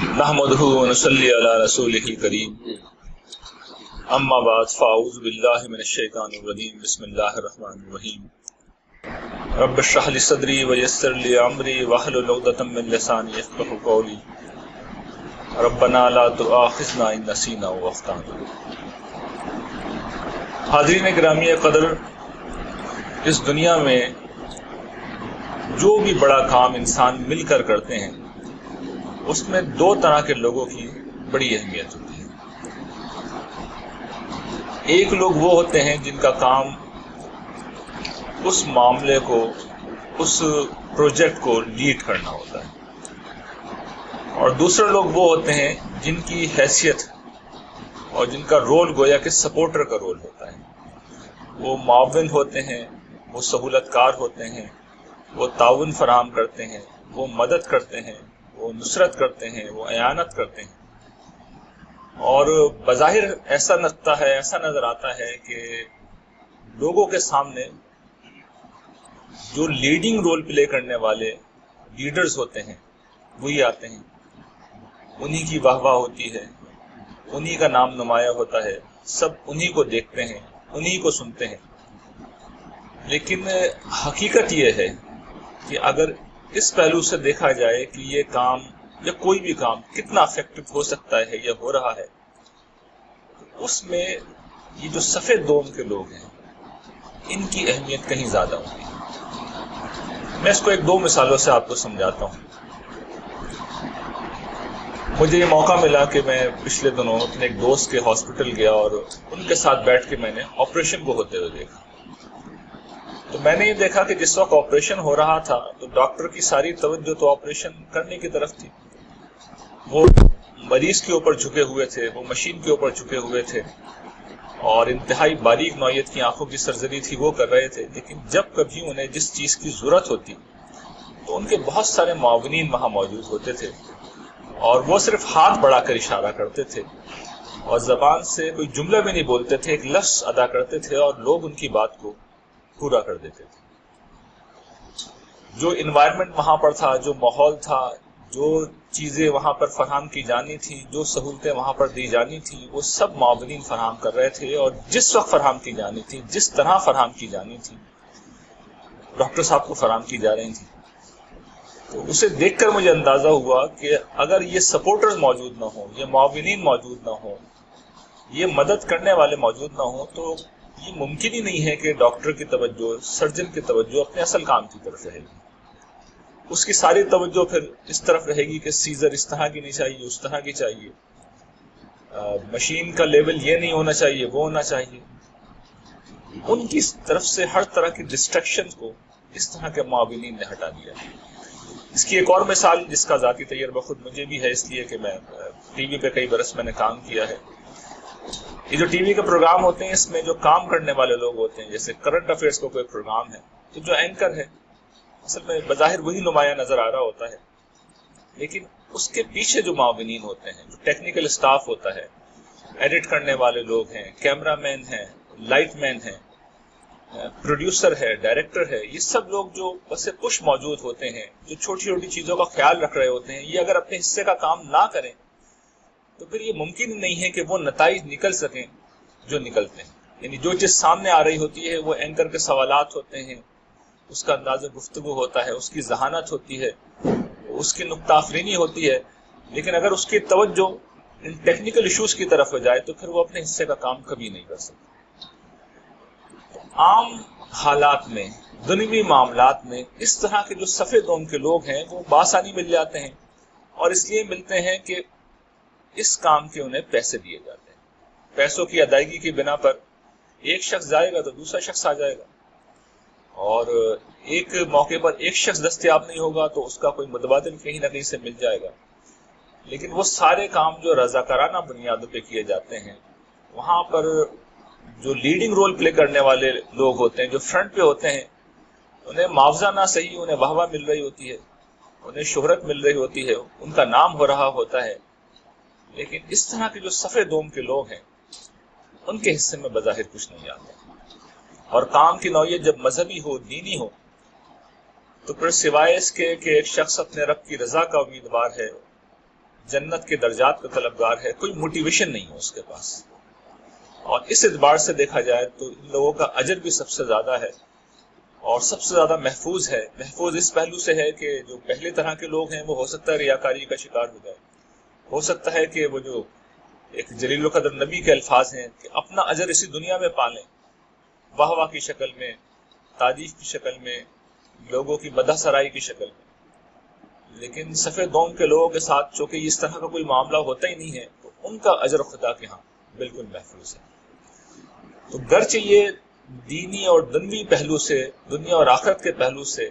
نحمدہ ونصلی علی رسولہ الکریم اما بعد فاعوذ باللہ من الشیطان الرجیم بسم اللہ الرحمن الرحیم رب اشرح لی صدری ویسر لی امری واحلل عقدۃ من لسانی یفقہوا قولی ربنا لا تؤاخذنا ان نسینا واخطأنا۔ حاضرین گرامی قدر، اس دنیا میں جو بھی بڑا کام انسان مل کر کرتے ہیں اس میں دو طرح کے لوگوں کی بڑی اہمیت ہوتی ہے۔ ایک لوگ وہ ہوتے ہیں جن کا کام اس معاملے کو، اس پروجیکٹ کو لیڈ کرنا ہوتا ہے، اور دوسرے لوگ وہ ہوتے ہیں جن کی حیثیت اور جن کا رول گویا کہ سپورٹر کا رول ہوتا ہے۔ وہ معاون ہوتے ہیں، وہ سہولت کار ہوتے ہیں، وہ تعاون فراہم کرتے ہیں، وہ مدد کرتے ہیں، وہ نصرت کرتے ہیں، وہ اعانت کرتے ہیں۔ اور بظاہر ایسا لگتا ہے، ایسا نظر آتا ہے کہ لوگوں کے سامنے جو لیڈنگ رول پلے کرنے والے لیڈرز ہوتے ہیں وہی آتے ہیں، انہی کی واہ واہ ہوتی ہے، انہی کا نام نمایاں ہوتا ہے، سب انہی کو دیکھتے ہیں، انہی کو سنتے ہیں۔ لیکن حقیقت یہ ہے کہ اگر اس پہلو سے دیکھا جائے کہ یہ کام یا کوئی بھی کام کتنا افیکٹو ہو سکتا ہے یا ہو رہا ہے، اس میں یہ جو سفید دوم کے لوگ ہیں ان کی اہمیت کہیں زیادہ ہوتی ہے۔ میں اس کو ایک دو مثالوں سے آپ کو سمجھاتا ہوں۔ مجھے یہ موقع ملا کہ میں پچھلے دنوں اپنے ایک دوست کے ہاسپٹل گیا اور ان کے ساتھ بیٹھ کے میں نے آپریشن کو ہوتے ہوئے دیکھا۔ تو میں نے یہ دیکھا کہ جس وقت آپریشن ہو رہا تھا تو ڈاکٹر کی ساری توجہ تو آپریشن کرنے کی طرف تھی، وہ مریض کے اوپر جھکے ہوئے تھے، وہ مشین کے اوپر جھکے ہوئے تھے اور انتہائی باریک نوعیت کی آنکھوں کی سرجری تھی وہ کر رہے تھے۔ لیکن جب کبھی انہیں جس چیز کی ضرورت ہوتی تو ان کے بہت سارے معاونین وہاں موجود ہوتے تھے اور وہ صرف ہاتھ بڑھا کر اشارہ کرتے تھے اور زبان سے کوئی جملہ بھی نہیں بولتے تھے، ایک لفظ ادا کرتے تھے اور لوگ ان کی بات کو پورا کر دیتے تھے۔ جو انوائرمنٹ وہاں پر تھا، جو ماحول تھا، جو چیزیں وہاں پر فراہم کی جانی تھی، جو سہولتیں وہاں پر دی جانی تھی، وہ سب معاونین فراہم کر رہے تھے، اور جس وقت فراہم کی جانی تھی، جس طرح فراہم کی جانی تھی، ڈاکٹر صاحب کو فراہم کی جا رہی تھی۔ تو اسے دیکھ کر مجھے اندازہ ہوا کہ اگر یہ سپورٹرز موجود نہ ہوں، یہ معاونین موجود نہ ہوں، یہ مدد کرنے والے موجود نہ ہوں، تو یہ ممکن ہی نہیں ہے کہ ڈاکٹر کی توجہ، سرجن کی توجہ اپنے اصل کام کی طرف رہے گی۔ اس کی ساری توجہ پھر اس طرف رہے گی کہ سیزر اس طرح کی نہیں چاہیے، اس طرح کی چاہیے، مشین کا لیول یہ نہیں ہونا چاہیے، وہ ہونا چاہیے۔ ان کی طرف سے ہر طرح کی ڈسٹریکشن کو اس طرح کے معاونین نے ہٹا دیا۔ اس کی ایک اور مثال جس کا ذاتی تجربہ خود مجھے بھی ہے، اس لیے کہ میں ٹی وی پہ کئی برس میں نے کام کیا ہے۔ یہ جو ٹی وی کے پروگرام ہوتے ہیں، اس میں جو کام کرنے والے لوگ ہوتے ہیں، جیسے کرنٹ افیئرس کو کوئی پروگرام ہے تو جو اینکر ہے اصل میں بظاہر وہی نمایاں نظر آ رہا ہوتا ہے، لیکن اس کے پیچھے جو معاونین ہوتے ہیں، جو ٹیکنیکل اسٹاف ہوتا ہے، ایڈٹ کرنے والے لوگ ہیں، کیمرہ مین ہیں، لائٹ مین ہیں، پروڈیوسر ہے، ڈائریکٹر ہے، یہ سب لوگ جو بس پش موجود ہوتے ہیں، جو چھوٹی چھوٹی چیزوں کا خیال رکھ رہے ہوتے ہیں، یہ اگر اپنے حصے کا کام نہ کریں تو پھر یہ ممکن ہی نہیں ہے کہ وہ نتائج نکل سکیں جو نکلتے ہیں۔ یعنی جو چیز سامنے آ رہی ہوتی ہے وہ اینکر کے سوالات ہوتے ہیں، اس کا انداز گفتگو ہوتا ہے، اس کی ذہانت ہوتی ہے، اس کی نکتہ آفرینی ہوتی ہے، لیکن اگر اس کی توجہ ان ٹیکنیکل ایشوز کی طرف ہو جائے تو پھر وہ اپنے حصے کا کام کبھی نہیں کر سکتا۔ عام حالات میں، دنیوی معاملات میں، اس طرح کے جو سفید دوم کے لوگ ہیں وہ بآسانی مل جاتے ہیں، اور اس لیے ملتے ہیں کہ اس کام کے انہیں پیسے دیے جاتے ہیں۔ پیسوں کی ادائیگی کی بنا پر ایک شخص جائے گا تو دوسرا شخص آ جائے گا، اور ایک موقع پر ایک شخص دستیاب نہیں ہوگا تو اس کا کوئی متبادل کہیں نہ کہیں سے مل جائے گا۔ لیکن وہ سارے کام جو رضاکارانہ بنیادوں پہ کیے جاتے ہیں، وہاں پر جو لیڈنگ رول پلے کرنے والے لوگ ہوتے ہیں، جو فرنٹ پہ ہوتے ہیں، انہیں معاوضہ نہ صحیح، انہیں واہ واہ مل رہی ہوتی ہے، انہیں شہرت مل رہی ہوتی ہے، ان کا نام ہو رہا ہوتا ہے، لیکن اس طرح کے جو سفید دوم کے لوگ ہیں ان کے حصے میں بظاہر کچھ نہیں آتا۔ اور کام کی نوعیت جب مذہبی ہو، دینی ہو، تو پھر سوائے اس کے کہ ایک شخص اپنے رب کی رضا کا امیدوار ہے، جنت کے درجات کا طلبگار ہے، کوئی موٹیویشن نہیں ہے اس کے پاس. اور اس اعتبار سے دیکھا جائے تو ان لوگوں کا اجر بھی سب سے زیادہ ہے اور سب سے زیادہ محفوظ ہے. محفوظ اس پہلو سے ہے کہ جو پہلے طرح کے لوگ ہیں وہ ہو سکتا ہے ریاکاری کا شکار ہو جائے، ہو سکتا ہے کہ وہ جو ایک جلیل القدر نبی کے الفاظ ہیں کہ اپنا اجر اسی دنیا میں پالیں، واہ واہ کی شکل میں، تعریف کی شکل میں، لوگوں کی مدح سرائی کی شکل میں. لیکن صفے دوم کے لوگوں کے ساتھ چونکہ اس طرح کا کوئی معاملہ ہوتا ہی نہیں ہے تو ان کا اجر خدا کے ہاں بالکل محفوظ ہے. تو گرچہ یہ دینی اور دنوی پہلو سے، دنیا اور آخرت کے پہلو سے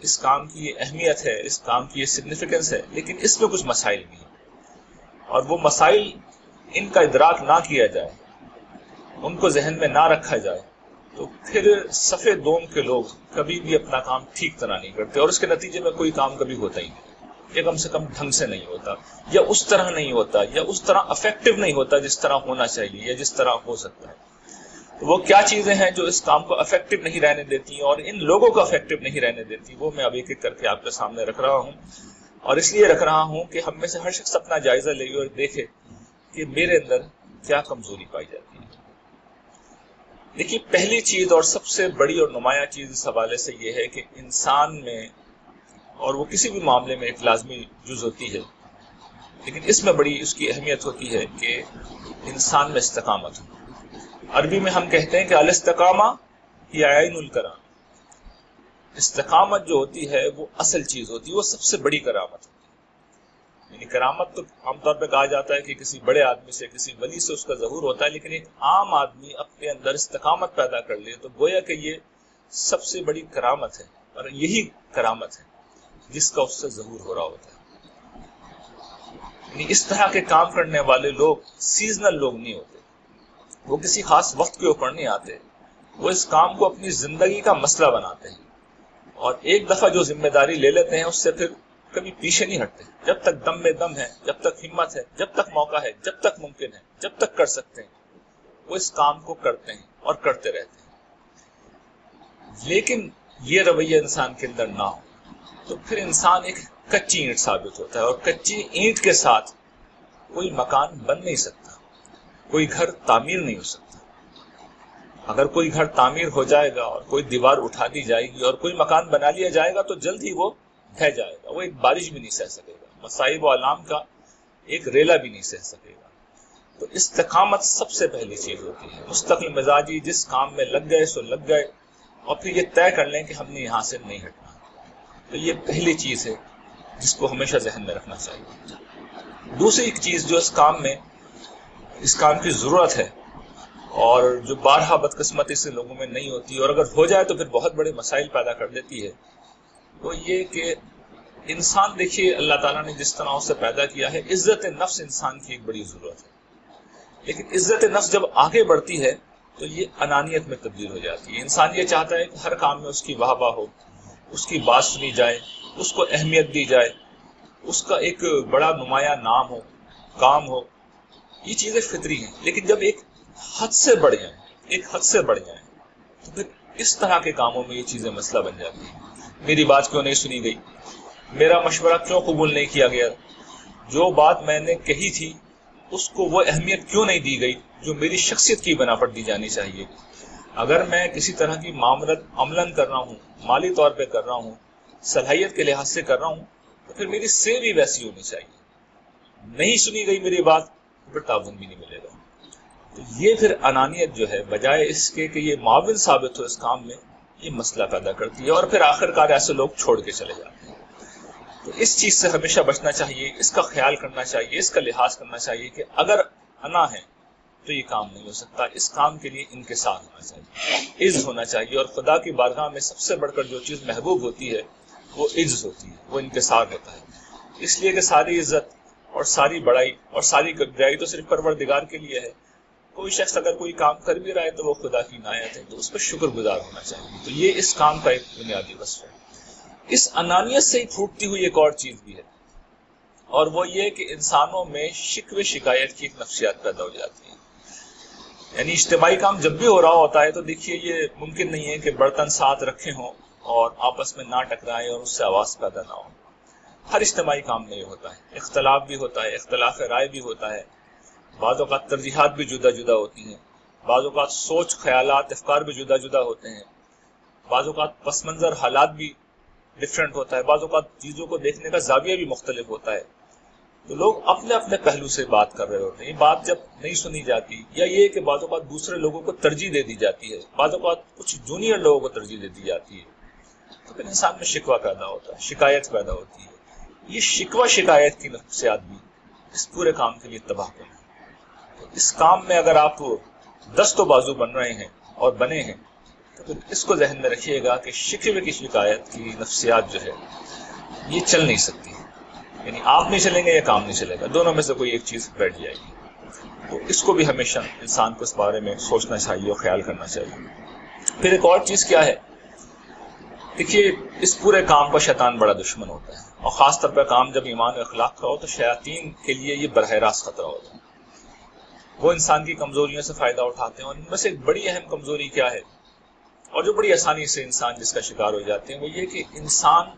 اس کام کی یہ اہمیت ہے، اس کام کی یہ سگنیفیکنس ہے، لیکن اس میں کچھ مسائل بھی ہیں، اور وہ مسائل ان کا ادراک نہ کیا جائے، ان کو ذہن میں نہ رکھا جائے تو پھر صفے دوم کے لوگ کبھی بھی اپنا کام ٹھیک طرح نہیں کرتے، اور اس کے نتیجے میں کوئی کام کبھی ہوتا ہی نہیں، یا کم سے کم ڈھنگ سے نہیں ہوتا، یا اس طرح نہیں ہوتا، یا اس طرح افیکٹو نہیں ہوتا جس طرح ہونا چاہیے یا جس طرح ہو سکتا ہے. تو وہ کیا چیزیں ہیں جو اس کام کو افیکٹو نہیں رہنے دیتی اور ان لوگوں کو افیکٹو نہیں رہنے دیتی، وہ میں اب ایک ایک کر کے آپ کے سامنے رکھ رہا ہوں. اور اس لیے رکھ رہا ہوں کہ ہم میں سے ہر شخص اپنا جائزہ لے اور دیکھے کہ میرے اندر کیا کمزوری پائی جاتی ہے. دیکھیے، پہلی چیز اور سب سے بڑی اور نمایاں چیز اس حوالے سے یہ ہے کہ انسان میں، اور وہ کسی بھی معاملے میں ایک لازمی جز ہوتی ہے، لیکن اس میں بڑی اس کی اہمیت ہوتی ہے کہ انسان میں استقامت ہو. عربی میں ہم کہتے ہیں کہ الاستقامہ ہی عین الکرام. استقامت جو ہوتی ہے وہ اصل چیز ہوتی ہے، وہ سب سے بڑی کرامت ہوتی ہے. یعنی کرامت تو عام طور پہ کہا جاتا ہے کہ کسی بڑے آدمی سے، کسی ولی سے اس کا ظہور ہوتا ہے، لیکن ایک عام آدمی اپنے اندر استقامت پیدا کر لے تو گویا کہ یہ سب سے بڑی کرامت ہے، اور یہی کرامت ہے جس کا اس سے ظہور ہو رہا ہوتا ہے. یعنی اس طرح کے کام کرنے والے لوگ سیزنل لوگ نہیں ہوتے، وہ کسی خاص وقت کے اوپر نہیں آتے، وہ اس کام کو اپنی زندگی کا مسئلہ بناتے ہیں، اور ایک دفعہ جو ذمہ داری لے لیتے ہیں اس سے پھر کبھی پیچھے نہیں ہٹتے. جب تک دم میں دم ہے، جب تک ہمت ہے، جب تک موقع ہے، جب تک ممکن ہے، جب تک کر سکتے ہیں، وہ اس کام کو کرتے ہیں اور کرتے رہتے ہیں. لیکن یہ رویہ انسان کے اندر نہ ہو تو پھر انسان ایک کچی اینٹ ثابت ہوتا ہے، اور کچی اینٹ کے ساتھ کوئی مکان بن نہیں سکتا، کوئی گھر تعمیر نہیں ہو سکتا. اگر کوئی گھر تعمیر ہو جائے گا اور کوئی دیوار اٹھا دی جائے گی اور کوئی مکان بنا لیا جائے گا تو جلد ہی وہ ڈھہ جائے گا، وہ ایک بارش بھی نہیں سہ سکے گا، مصائب و آلام کا ایک ریلا بھی نہیں سہ سکے گا. تو استقامت سب سے پہلی چیز ہوتی ہے. مستقل مزاجی، جس کام میں لگ گئے سو لگ گئے، اور پھر یہ طے کر لیں کہ ہم نے یہاں سے نہیں ہٹنا. تو یہ پہلی چیز ہے جس کو ہمیشہ ذہن میں رکھنا چاہیے. دوسری ایک چیز جو اس کام کی ضرورت ہے اور جو بارہا بدقسمتی سے لوگوں میں نہیں ہوتی، اور اگر ہو جائے تو پھر بہت بڑے مسائل پیدا کر دیتی ہے، وہ یہ کہ انسان، دیکھیے اللہ تعالیٰ نے جس طرح اسے پیدا کیا ہے، عزت نفس انسان کی ایک بڑی ضرورت ہے. لیکن عزت نفس جب آگے بڑھتی ہے تو یہ انانیت میں تبدیل ہو جاتی ہے. انسان یہ چاہتا ہے کہ ہر کام میں اس کی واہ واہ ہو، اس کی بات سنی جائے، اس کو اہمیت دی جائے، اس کا ایک بڑا نمایاں نام ہو، کام ہو. یہ چیزیں فطری ہیں، لیکن جب ایک حد سے بڑھ جائیں تو پھر اس طرح کے کاموں میں یہ چیزیں مسئلہ بن جاتی ہیں. میری بات کیوں نہیں سنی گئی، میرا مشورہ کیوں قبول نہیں کیا گیا، جو بات میں نے کہی تھی اس کو وہ اہمیت کیوں نہیں دی گئی جو میری شخصیت کی بنا پر دی جانی چاہیے. اگر میں کسی طرح کی معاملت عملاً کر رہا ہوں، مالی طور پہ کر رہا ہوں، صلاحیت کے لحاظ سے کر رہا ہوں، تو پھر میری سیر بھی ویسی ہونی چاہیے. نہیں سنی گئی میری بات، پھر تعاون بھی نہیں ملے گا. تو یہ پھر انانیت جو ہے، بجائے اس کے کہ یہ معاون ثابت ہو اس کام میں، یہ مسئلہ پیدا کرتی ہے، اور پھر آخر کار ایسے لوگ چھوڑ کے چلے جاتے ہیں. تو اس چیز سے ہمیشہ بچنا چاہیے، اس کا خیال کرنا چاہیے، اس کا لحاظ کرنا چاہیے کہ اگر انا ہے تو یہ کام نہیں ہو سکتا. اس کام کے لیے انکسار ہونا چاہیے، عز ہونا چاہیے. اور خدا کی بارگاہ میں سب سے بڑھ کر جو چیز محبوب ہوتی ہے وہ عز ہوتی ہے، وہ انکسار ہوتا ہے. اس لیے کہ ساری عزت اور ساری بڑائی اور ساری کبریائی تو صرف پروردگار کے لیے ہے. کوئی شخص اگر کوئی کام کر بھی رہا ہے تو وہ خدا کی عنایت ہے، تو اس پر شکر گزار ہونا چاہیے. تو یہ اس کام کا ایک بنیادی وصف ہے. اس انانیت سے ہی پھوٹتی ہوئی ایک اور چیز بھی ہے، اور وہ یہ کہ انسانوں میں شکوے شکایت کی ایک نفسیات پیدا ہو جاتی ہے. یعنی اجتماعی کام جب بھی ہو رہا ہوتا ہے تو دیکھیے یہ ممکن نہیں ہے کہ برتن ساتھ رکھے ہوں اور آپس میں نہ ٹکرائیں اور اس سے آواز پیدا نہ ہو. ہر اجتماعی کام میں یہ ہوتا ہے، اختلاف بھی ہوتا ہے، اختلاف رائے بھی ہوتا ہے، بعض اوقات ترجیحات بھی جدا جدا ہوتی ہیں، بعض اوقات سوچ، خیالات، افکار بھی جدا جدا ہوتے ہیں، بعض اوقات پس منظر، حالات بھی ڈفرینٹ ہوتا ہے، بعض اوقات چیزوں کو دیکھنے کا زاویہ بھی مختلف ہوتا ہے. تو لوگ اپنے اپنے پہلو سے بات کر رہے ہوتے ہیں. یہ بات جب نہیں سنی جاتی، یا یہ کہ بعض اوقات دوسرے لوگوں کو ترجیح دے دی جاتی ہے، بعض اوقات کچھ جونیئر لوگوں کو ترجیح دے دی جاتی ہے، تو پھر انسان میں شکوہ پیدا ہوتا ہے، شکایت پیدا ہوتی ہے. یہ شکوہ شکایت کی نفسیات بھی اس پورے کام کے لیے تباہ کن ہے. اس کام میں اگر آپ دست و بازو بن رہے ہیں اور بنے ہیں، تو پھر اس کو ذہن میں رکھیے گا کہ شکوے کی شکایت کی نفسیات جو ہے یہ چل نہیں سکتی. یعنی آپ نہیں چلیں گے یا کام نہیں چلے گا، دونوں میں سے کوئی ایک چیز بیٹھ جائے گی. تو اس کو بھی ہمیشہ انسان کو اس بارے میں سوچنا چاہیے اور خیال کرنا چاہیے. پھر ایک اور چیز کیا ہے، دیکھیے اس پورے کام کا شیطان بڑا دشمن ہوتا ہے، اور خاص طور پہ کام جب ایمان و اخلاق کا ہو تو شیاطین کے لیے یہ براہ راست خطرہ ہوتا ہے. وہ انسان کی کمزوریوں سے فائدہ اٹھاتے ہیں، اور ان میں سے ایک بڑی اہم کمزوری کیا ہے، اور جو بڑی آسانی سے انسان جس کا شکار ہو جاتے ہیں، وہ یہ کہ انسان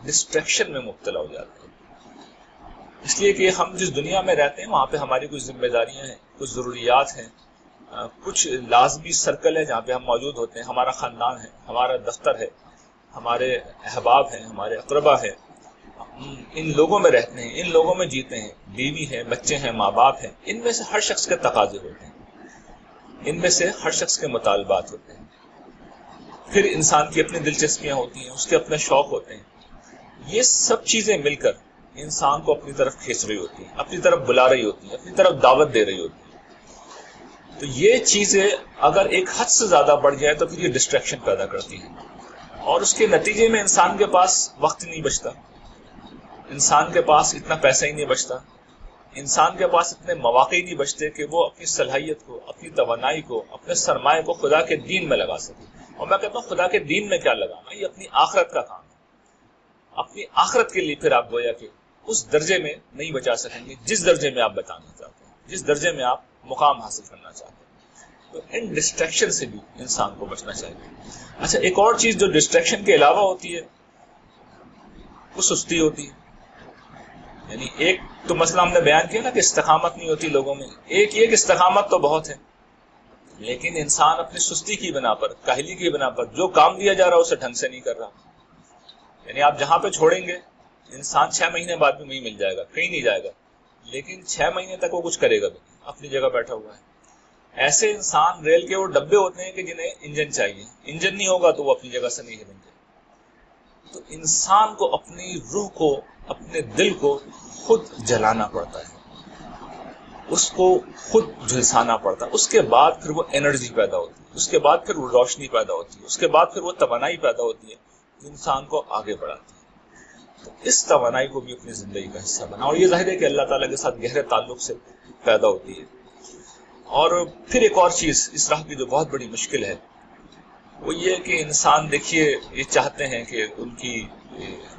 ڈسٹریکشن میں مبتلا ہو جاتے ہیں. اس لیے کہ ہم جس دنیا میں رہتے ہیں وہاں پہ ہماری کچھ ذمہ داریاں ہیں، کچھ ضروریات ہیں، کچھ لازمی سرکل ہے جہاں پہ ہم موجود ہوتے ہیں. ہمارا خاندان ہے، ہمارا دفتر ہے، ہمارے احباب ہیں، ہمارے اقربا ہیں، ان لوگوں میں رہتے ہیں، ان لوگوں میں جیتے ہیں، بیوی ہیں، بچے ہیں، ماں باپ ہیں. ان میں سے ہر شخص کے تقاضے ہوتے ہیں، ان میں سے ہر شخص کے مطالبات ہوتے ہیں. پھر انسان کی اپنی دلچسپیاں ہوتی ہیں، اس کے اپنے شوق ہوتے ہیں. یہ سب چیزیں مل کر انسان کو اپنی طرف کھینچ رہی ہوتی ہیں، اپنی طرف بلا رہی ہوتی ہیں، اپنی طرف دعوت دے رہی ہوتی ہیں. تو یہ چیزیں اگر ایک حد سے زیادہ بڑھ جائے تو پھر یہ ڈسٹریکشن پیدا کرتی ہیں، اور اس کے نتیجے میں انسان کے پاس وقت نہیں بچتا، انسان کے پاس اتنا پیسہ ہی نہیں بچتا، انسان کے پاس اتنے مواقع ہی نہیں بچتے کہ وہ اپنی صلاحیت کو، اپنی توانائی کو، اپنے سرمایہ کو خدا کے دین میں لگا سکے. اور میں کہتا ہوں خدا کے دین میں کیا لگانا، یہ اپنی آخرت کا کام ہے. اپنی آخرت کے لیے پھر آپ گویا کہ اس درجے میں نہیں بچا سکیں گے جس درجے میں آپ بچانا چاہتے ہیں، جس درجے میں آپ مقام حاصل کرنا چاہتے ہیں. تو ان ڈسٹریکشن سے بھی انسان کو بچنا چاہیے. اچھا، ایک اور چیز جو ڈسٹریکشن کے علاوہ ہوتی ہے وہ سستی ہوتی ہے. یعنی ایک تو مسئلہ ہم نے بیان کیا نا کہ استقامت نہیں ہوتی لوگوں میں. ایک یہ کہ استقامت تو بہت ہے، لیکن انسان اپنی سستی کی بنا پر، کاہلی کی بنا پر جو کام دیا جا رہا ہے اسے ڈھنگ سے نہیں کر رہا. یعنی آپ جہاں پہ چھوڑیں گے انسان 6 مہینے بعد بھی وہیں مل جائے گا، کہیں نہیں جائے گا، لیکن 6 مہینے تک وہ کچھ کرے گا بھی، اپنی جگہ بیٹھا ہوا ہے. ایسے انسان ریل کے وہ ڈبے ہوتے ہیں کہ جنہیں انجن چاہیے، انجن نہیں ہوگا تو وہ اپنی جگہ سے نہیں ہلیں گے. تو انسان کو اپنی روح کو، اپنے دل کو خود جلانا پڑتا ہے، اس کو خود جھلسانا پڑتا ہے. اس کے بعد پھر وہ انرجی پیدا ہوتی ہے، اس کے بعد پھر وہ روشنی پیدا ہوتی ہے، اس کے بعد پھر وہ توانائی پیدا ہوتی ہے جو انسان کو آگے بڑھاتی ہے. تو اس توانائی کو بھی اپنی زندگی کا حصہ بنا، اور یہ ظاہر ہے کہ اللہ تعالیٰ کے ساتھ گہرے تعلق سے پیدا ہوتی ہے. اور پھر ایک اور چیز اس راہ کی جو بہت بڑی مشکل ہے وہ یہ کہ انسان دیکھیے یہ چاہتے ہیں کہ ان کی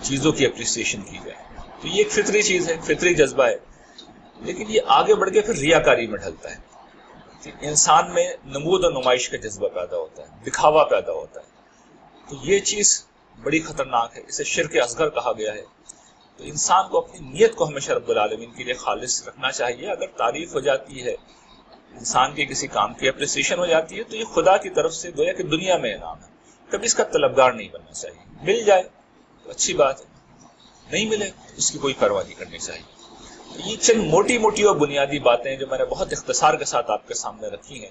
چیزوں کی اپریسیشن کی جائے. تو یہ ایک فطری چیز ہے، فطری جذبہ ہے، لیکن یہ آگے بڑھ کے پھر ریاکاری میں ڈھلتا ہے. انسان میں نمود و نمائش کا جذبہ پیدا ہوتا ہے، دکھاوا پیدا ہوتا ہے. تو یہ چیز بڑی خطرناک ہے، اسے شرک اصغر کہا گیا ہے. تو انسان کو اپنی نیت کو ہمیشہ رب العالمین کے لیے خالص رکھنا چاہیے. اگر تعریف ہو جاتی ہے، انسان کے کسی کام کی اپریسیشن ہو جاتی ہے، تو یہ خدا کی طرف سے گویا کہ دنیا میں انعام ہے. کبھی اس کا طلبگار نہیں بننا چاہیے. مل جائے تو اچھی بات ہے، نہیں ملے اس کی کوئی پرواہ نہیں کرنی چاہیے. یہ چند موٹی موٹی اور بنیادی باتیں جو میں نے بہت اختصار کے ساتھ آپ کے سامنے رکھی ہیں،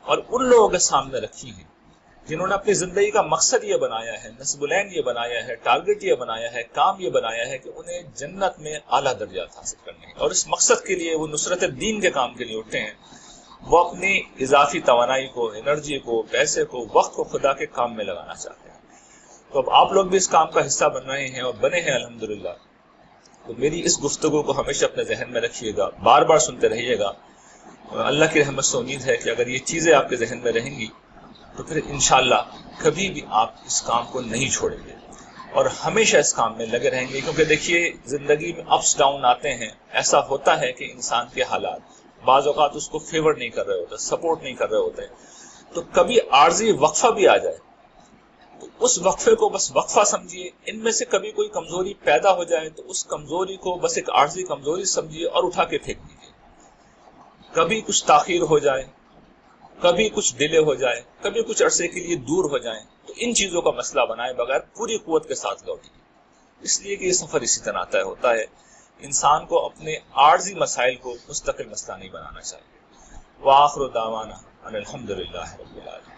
اور ان لوگوں کے سامنے رکھی ہیں جنہوں نے اپنی زندگی کا مقصد یہ بنایا ہے، نصب العین یہ بنایا ہے، ٹارگٹ یہ بنایا ہے، کام یہ بنایا ہے کہ انہیں جنت میں اعلیٰ درجات حاصل کرنے ہیں، اور اس مقصد کے لیے وہ نصرت دین کے کام کے لیے اٹھے ہیں. وہ اپنی اضافی توانائی کو، انرجی کو، پیسے کو، وقت کو خدا کے کام میں لگانا چاہتے ہیں. تو اب آپ لوگ بھی اس کام کا حصہ بن رہے ہیں اور بنے ہیں الحمدللہ. تو میری اس گفتگو کو ہمیشہ اپنے ذہن میں رکھیے گا، بار بار سنتے رہیے گا. اللہ کی رحمت سے امید ہے کہ اگر یہ چیزیں آپ کے ذہن میں رہیں گی تو پھر انشاءاللہ کبھی بھی آپ اس کام کو نہیں چھوڑیں گے اور ہمیشہ اس کام میں لگے رہیں گے. کیونکہ دیکھیے زندگی میں اپس ڈاؤن آتے ہیں. ایسا ہوتا ہے کہ انسان کے حالات بعض اوقات اس کو فیور نہیں کر رہے ہوتے، سپورٹ نہیں کر رہے ہوتے. تو کبھی عارضی وقفہ بھی آ جائے تو اس وقفے کو بس وقفہ سمجھیے. ان میں سے کبھی کوئی کمزوری پیدا ہو جائے تو اس کمزوری کو بس ایک عارضی کمزوری سمجھیے اور اٹھا کے پھینک دیجیے. کبھی کچھ تاخیر ہو جائے، کبھی کچھ ڈیلے ہو جائے، کبھی کچھ عرصے کے لیے دور ہو جائیں، تو ان چیزوں کا مسئلہ بنائے بغیر پوری قوت کے ساتھ لوٹیں. اس لیے کہ یہ سفر اسی طرح طے ہوتا ہے. انسان کو اپنے عارضی مسائل کو مستقل مسئلہ نہیں بنانا چاہیے. وآخر دعوانا ان الحمد للہ رب العالمین.